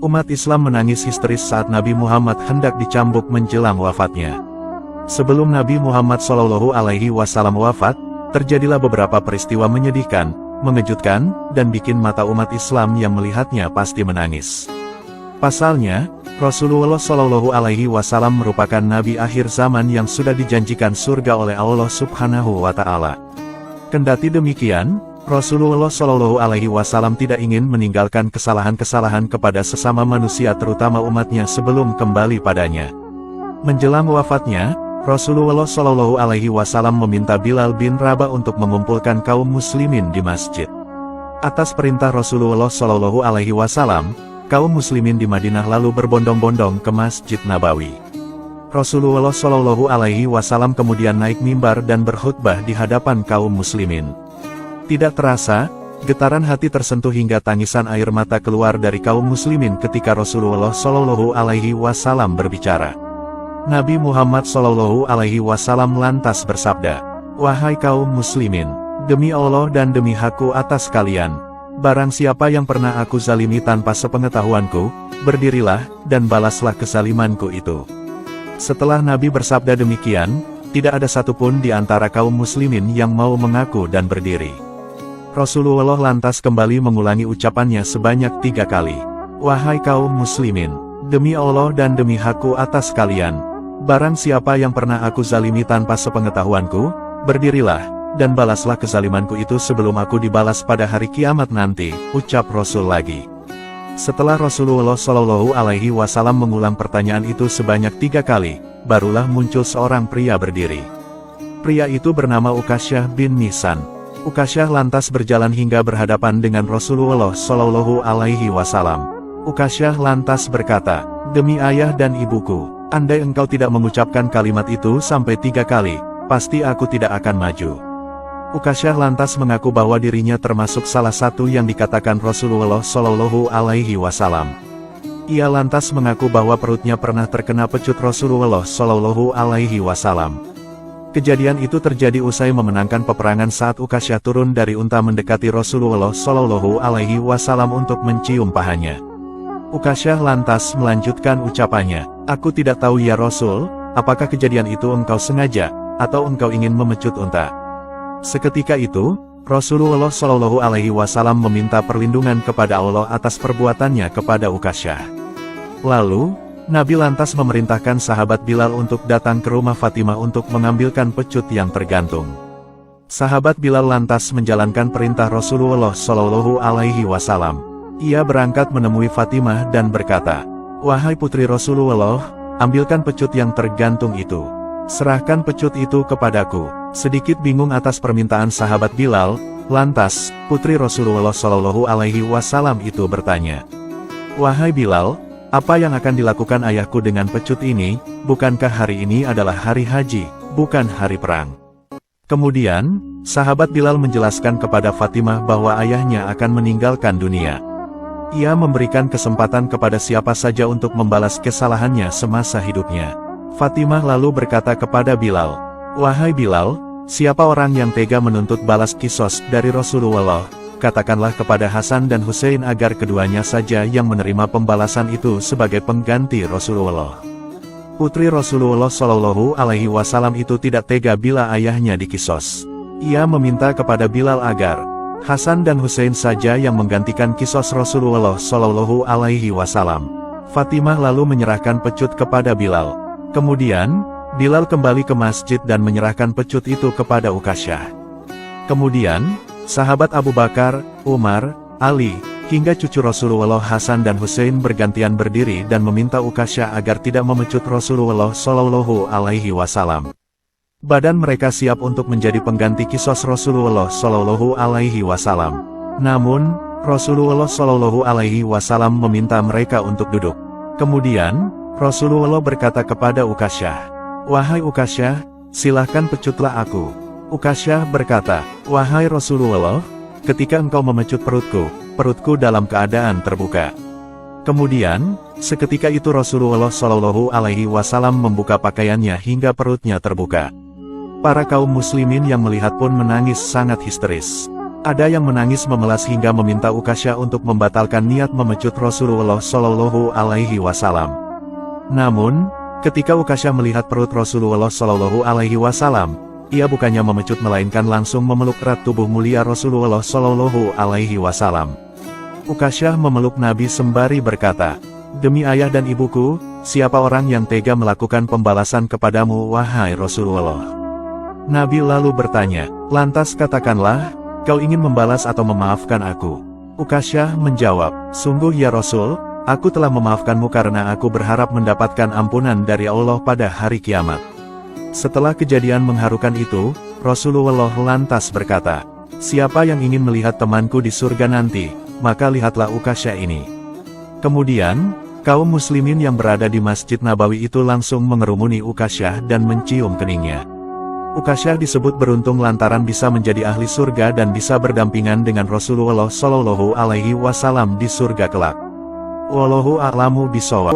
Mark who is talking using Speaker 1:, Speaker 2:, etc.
Speaker 1: Umat Islam menangis histeris saat Nabi Muhammad hendak dicambuk menjelang wafatnya. Sebelum Nabi Muhammad SAW wafat, terjadilah beberapa peristiwa menyedihkan, mengejutkan, dan bikin mata umat Islam yang melihatnya pasti menangis. Pasalnya, Rasulullah SAW merupakan Nabi akhir zaman yang sudah dijanjikan surga oleh Allah Subhanahu wa Ta'ala. Kendati demikian, Rasulullah SAW tidak ingin meninggalkan kesalahan-kesalahan kepada sesama manusia terutama umatnya sebelum kembali padanya. Menjelang wafatnya, Rasulullah SAW meminta Bilal bin Rabah untuk mengumpulkan kaum muslimin di masjid. Atas perintah Rasulullah SAW, kaum muslimin di Madinah lalu berbondong-bondong ke Masjid Nabawi. Rasulullah SAW kemudian naik mimbar dan berkhutbah di hadapan kaum muslimin. Tidak terasa, getaran hati tersentuh hingga tangisan air mata keluar dari kaum muslimin ketika Rasulullah SAW berbicara. Nabi Muhammad SAW lantas bersabda, "Wahai kaum muslimin, demi Allah dan demi hakku atas kalian, barang siapa yang pernah aku zalimi tanpa sepengetahuanku, berdirilah dan balaslah kezalimanku itu." Setelah Nabi bersabda demikian, tidak ada satupun di antara kaum muslimin yang mau mengaku dan berdiri. Rasulullah lantas kembali mengulangi ucapannya sebanyak 3 kali. "Wahai kaum muslimin, demi Allah dan demi hakku atas kalian, barang siapa yang pernah aku zalimi tanpa sepengetahuanku, berdirilah, dan balaslah kezalimanku itu sebelum aku dibalas pada hari kiamat nanti," ucap Rasul lagi. Setelah Rasulullah SAW mengulang pertanyaan itu sebanyak 3 kali, barulah muncul seorang pria berdiri. Pria itu bernama Uqasyah bin Mihsan. Uqasyah lantas berjalan hingga berhadapan dengan Rasulullah SAW. Uqasyah lantas berkata, "Demi ayah dan ibuku, andai engkau tidak mengucapkan kalimat itu sampai 3 kali, pasti aku tidak akan maju." Uqasyah lantas mengaku bahwa dirinya termasuk salah satu yang dikatakan Rasulullah SAW. Ia lantas mengaku bahwa perutnya pernah terkena pecut Rasulullah SAW. Kejadian itu terjadi usai memenangkan peperangan saat Uqasyah turun dari unta mendekati Rasulullah SAW untuk mencium pahanya. Uqasyah lantas melanjutkan ucapannya, "Aku tidak tahu ya Rasul, apakah kejadian itu engkau sengaja, atau engkau ingin memecut unta?" Seketika itu, Rasulullah SAW meminta perlindungan kepada Allah atas perbuatannya kepada Uqasyah. Lalu, Nabi lantas memerintahkan sahabat Bilal untuk datang ke rumah Fatimah untuk mengambilkan pecut yang tergantung. Sahabat Bilal lantas menjalankan perintah Rasulullah SAW. Ia berangkat menemui Fatimah dan berkata, "Wahai putri Rasulullah, ambilkan pecut yang tergantung itu. Serahkan pecut itu kepadaku." Sedikit bingung atas permintaan sahabat Bilal, lantas, putri Rasulullah SAW itu bertanya, "Wahai Bilal, apa yang akan dilakukan ayahku dengan pecut ini? Bukankah hari ini adalah hari haji, bukan hari perang?" Kemudian, sahabat Bilal menjelaskan kepada Fatimah bahwa ayahnya akan meninggalkan dunia. Ia memberikan kesempatan kepada siapa saja untuk membalas kesalahannya semasa hidupnya. Fatimah lalu berkata kepada Bilal, "Wahai Bilal, siapa orang yang tega menuntut balas kisos dari Rasulullah? Katakanlah kepada Hasan dan Hussein agar keduanya saja yang menerima pembalasan itu sebagai pengganti Rasulullah." Putri Rasulullah SAW itu tidak tega bila ayahnya dikisos. Ia meminta kepada Bilal agar Hasan dan Hussein saja yang menggantikan kisos Rasulullah SAW. Fatimah lalu menyerahkan pecut kepada Bilal. Kemudian, Bilal kembali ke masjid dan menyerahkan pecut itu kepada Uqasyah. Kemudian, sahabat Abu Bakar, Umar, Ali, hingga cucu Rasulullah Hasan dan Hussein bergantian berdiri dan meminta Uqasyah agar tidak memecut Rasulullah SAW. Badan mereka siap untuk menjadi pengganti kisos Rasulullah SAW. Namun, Rasulullah SAW meminta mereka untuk duduk. Kemudian, Rasulullah berkata kepada Uqasyah, "Wahai Uqasyah, silahkan pecutlah aku." Uqasyah berkata, "Wahai Rasulullah, ketika engkau memecut perutku dalam keadaan terbuka." Kemudian, seketika itu Rasulullah SAW membuka pakaiannya hingga perutnya terbuka. Para kaum muslimin yang melihat pun menangis sangat histeris. Ada yang menangis memelas hingga meminta Ukasyah untuk membatalkan niat memecut Rasulullah Shallallahu Alaihi Wasallam. Namun, ketika Ukasyah melihat perut Rasulullah Shallallahu Alaihi Wasallam, ia bukannya memecut melainkan langsung memeluk erat tubuh mulia Rasulullah Shallallahu Alaihi Wasallam. Ukasyah memeluk Nabi sembari berkata, "Demi ayah dan ibuku, siapa orang yang tega melakukan pembalasan kepadamu wahai Rasulullah?" Nabi lalu bertanya, "Lantas katakanlah, kau ingin membalas atau memaafkan aku?" Ukasyah menjawab, "Sungguh ya Rasul, aku telah memaafkanmu karena aku berharap mendapatkan ampunan dari Allah pada hari kiamat." Setelah kejadian mengharukan itu, Rasulullah lantas berkata, "Siapa yang ingin melihat temanku di surga nanti, maka lihatlah Ukasyah ini." Kemudian, kaum muslimin yang berada di Masjid Nabawi itu langsung mengerumuni Ukasyah dan mencium keningnya. Ukasyah disebut beruntung lantaran bisa menjadi ahli surga dan bisa berdampingan dengan Rasulullah Shallallahu Alaihi Wasallam di surga kelak. Wallahu a'lamu bishawab.